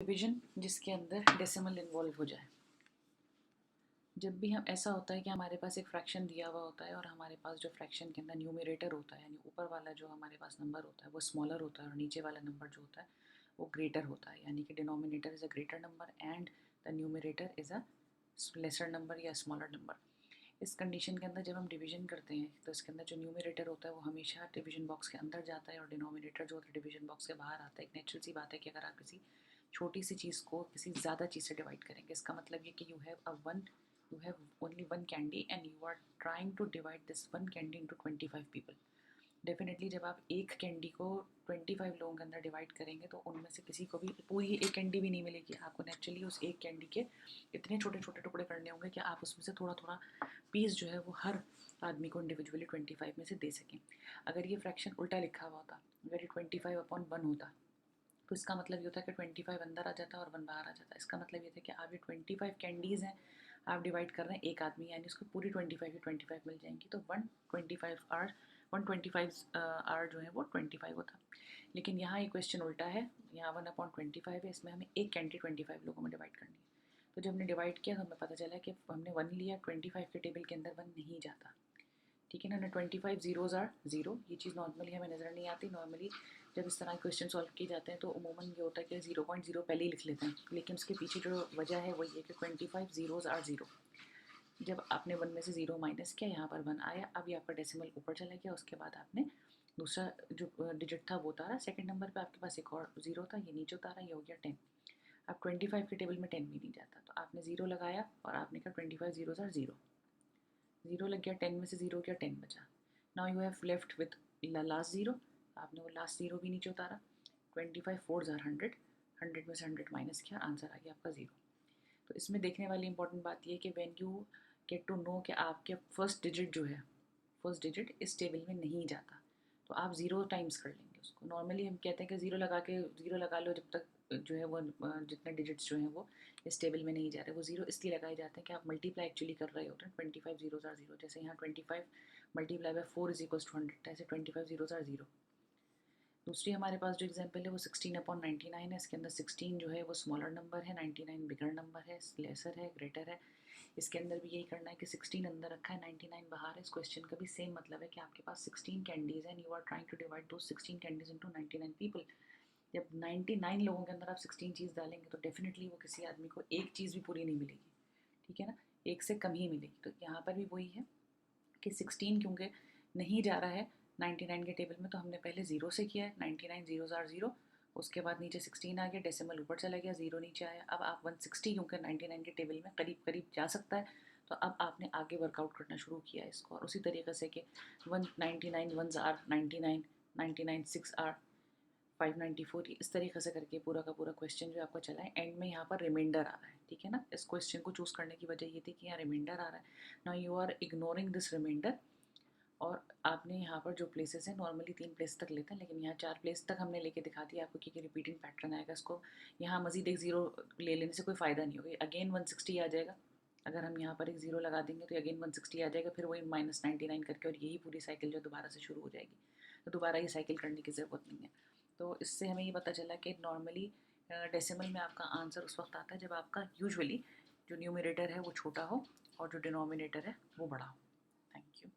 Division जिसके अंदर decimal involve हो जाए। जब भी हम ऐसा होता है कि हमारे पास एक फ्रैक्शन दिया हुआ होता है और हमारे पास जो फ्रैक्शन के अंदर न्यूमरेटर होता है, यानी ऊपर वाला जो हमारे पास नंबर होता है वो स्मॉलर होता है और नीचे वाला नंबर जो होता है वो ग्रेटर होता है, यानी कि denominator is a greater number and the numerator is a lesser number या स्मॉलर नंबर। इस कंडीशन के अंदर जब हम डिवीजन करते हैं तो इसके अंदर जो न्यूमरेटर होता है वो हमेशा डिवीजन बॉक्स के अंदर जाता है और डिनोमिनेटर जो होता है डिवीजन बॉक्स के बाहर आता है। एक नेचुरल सी बात है कि अगर आप किसी छोटी सी चीज़ को किसी ज़्यादा चीज़ से डिवाइड करेंगे, इसका मतलब ये कि you have only one candy and you are trying to divide this one candy into 25 people. Definitely जब आप एक कैंडी को 25 लोगों के अंदर डिवाइड करेंगे तो उनमें से किसी को भी पूरी एक कैंडी भी नहीं मिलेगी। आपको नेचुरली उस एक कैंडी के इतने छोटे छोटे टुकड़े करने होंगे कि आप उसमें से थोड़ा थोड़ा पीस जो है वो हर आदमी को इंडिविजुअली 25 में से दे सकें। अगर ये फ्रैक्शन उल्टा लिखा हुआ होता, अगर ये 25/1 होता तो इसका मतलब ये होता है कि 25 अंदर आ जाता है और 1 बाहर आ जाता है। इसका मतलब ये था कि आप ये 25 कैंडीज़ हैं, आप डिवाइड कर रहे हैं एक आदमी, यानी उसको पूरी 25 की 25 मिल जाएंगी, तो 125 आर जो है वो 25 होता। लेकिन यहाँ ये क्वेश्चन उल्टा है, यहाँ 1/25 है, इसमें हमें एक कैंडी 25 लोगों में डिवाइड करनी है। तो जब हमने डिवाइड किया तो हमें पता चला कि हमने 1 लिया, 25 के टेबल के अंदर 1 नहीं जाता, ठीक है ना। 25 ज़ीरोज़ आर ज़ीरो, ये चीज़ नॉर्मली हमें नज़र नहीं आती। नॉर्मली जब इस तरह क्वेश्चन सॉल्व किए जाते हैं तो अमूमन ये होता है कि 0.0 पहले ही लिख लेते हैं, लेकिन उसके पीछे जो वजह है वो ये कि 25 ज़ीरोज़ आर ज़ीरो। जब आपने 1 में से 0 माइनस किया, यहाँ पर 1 आया, अब ये आपका डेसिमल ऊपर चला गया, उसके बाद आपने दूसरा जो डिजिट था वो उतारा, सेकंड नंबर पे आपके पास एक और 0 था, ये नीचे उतारा, ये हो गया 10। अब 25 के टेबल में 10 भी नहीं जाता, तो आपने 0 लगाया और आपने कहा 25 ज़ीरोज़ आर ज़ीरो, 0 लग गया, 10 में से 0 गया, 10 बचा। Now you have left with last 0, आपने वो लास्ट 0 भी नीचे उतारा, 25 4 आर 100, 100 में से 100 माइनस किया, आंसर आ गया आपका 0। तो इसमें देखने वाली इंपॉर्टेंट बात ये है कि when you get to know कि आपके फर्स्ट डिजिट जो है, फर्स्ट डिजिट इस टेबल में नहीं जाता, तो आप 0 टाइम्स कर लेंगे उसको। नॉर्मली हम कहते हैं कि 0 लगा लो जब तक जो है वो जितने डिजिट्स जो हैं वो इस टेबल में नहीं जा रहे। वो 0 इसलिए लगाए जाते हैं कि आप मल्टीप्लाई एक्चुअली कर रहे होते हैं। 25 ज़ीरोज़ आर 0, जैसे यहाँ 25 multiply by 4 is equals to 100, ऐसे 25 ज़ीरोज़ आर 0। दूसरी हमारे पास जो एग्जांपल है वो 16/99 है। इसके अंदर 16 जो है वो स्मॉलर नंबर है, 99 बिगर नंबर है, लेसर है, ग्रेटर है। इसके अंदर भी यही करना है कि 16 अंदर रखा है, 99 बाहर है। इस क्वेश्चन का भी सेम मतलब है कि आपके पास 16 कैंडीज हैं, you are trying to divide दो 16 कैंडीज इनटू 99 पीपल। जब 99 लोगों के अंदर आप 16 चीज़ डालेंगे तो डेफिनेटली वो किसी आदमी को एक चीज़ भी पूरी नहीं मिलेगी, ठीक है ना, एक से कम ही मिलेगी। तो यहाँ पर भी वही है कि 16 क्योंकि नहीं जा रहा है 99 के टेबल में, तो हमने पहले 0 से किया है, 99 ज़ीरोज़ आर 0, उसके बाद नीचे 16 आ गया, डेसिमल ऊपर चला गया, 0 नीचे आया। अब आप 160 क्योंकि 99 के टेबल में करीब करीब जा सकता है, तो अब आपने आगे वर्कआउट करना शुरू किया है इसको। और उसी तरीके से कि 199 1s आर 99, 99 6 आर 594, इस तरीके से करके पूरा का पूरा क्वेश्चन जो आपका चला है, एंड में यहाँ पर रिमाइंडर आ रहा है, ठीक है ना। इस क्वेश्चन को चूज़ करने की वजह ये थी कि यहाँ रिमाइंडर आ रहा है। Now you are ignoring this reminder, और आपने यहाँ पर जो प्लेसेस हैं नॉर्मली 3 प्लेस तक लेते हैं, लेकिन यहाँ 4 प्लेस तक हमने लेके दिखा दिया आपको, क्योंकि रिपीटिंग पैटर्न आएगा। इसको यहाँ मजीद एक 0 ले लेने से कोई फ़ायदा नहीं होगा, अगेन 160 आ जाएगा। अगर हम यहाँ पर एक 0 लगा देंगे तो अगेन 160 आ जाएगा, फिर वही -99 करके, और यही पूरी साइकिल जो दोबारा से शुरू हो जाएगी। तो दोबारा ये साइकिल करने की ज़रूरत नहीं है। तो इससे हमें ये पता चला कि नॉर्मली डेसिमल में आपका आंसर उस वक्त आता है जब आपका यूजुअली जो न्यूमरेटर है वो छोटा हो और जो डिनोमिनेटर है वो बड़ा हो। Thank you.